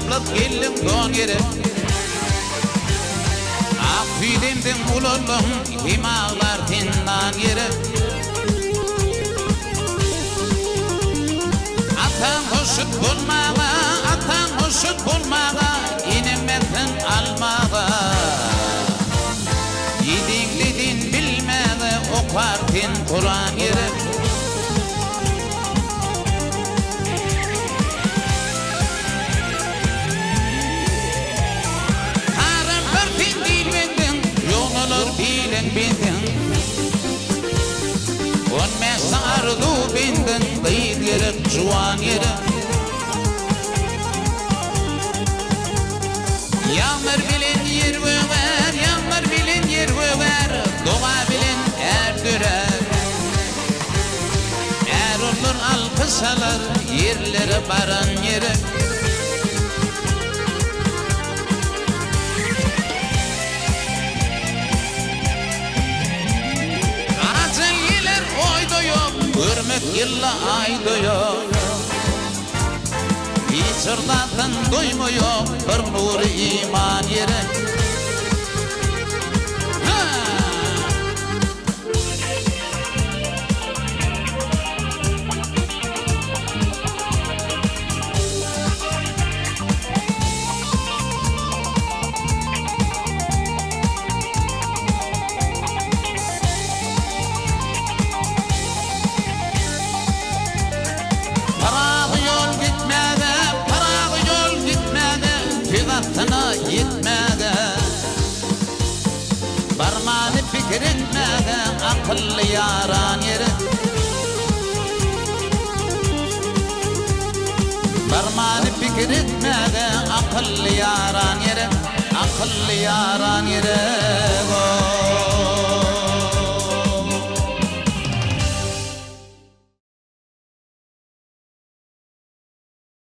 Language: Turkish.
saplap geldim doğan yere. Akfidimden ululum himağlar tindan yere. Atan hoşut bulmağa, atan hoşut bulmağa, inemetin almağa. Yedinlidin bilmeğe, okartin Kur'an yere. Ardu bindin dayı gerek juan yere. Yağmur bilen yer över, yağmur bilen yer över, doğa bilen erdirer. Er olur alkışalar yerlere baran yere. Hürmet yılla ayda yok. Hiç ırlatın duymuyor bir nur iman yere. Yetmedi barmanı fikir etmedi akıllı yaran yere. Barmanı fikir etmedi akıllı yaran yere, akıllı yaran yere.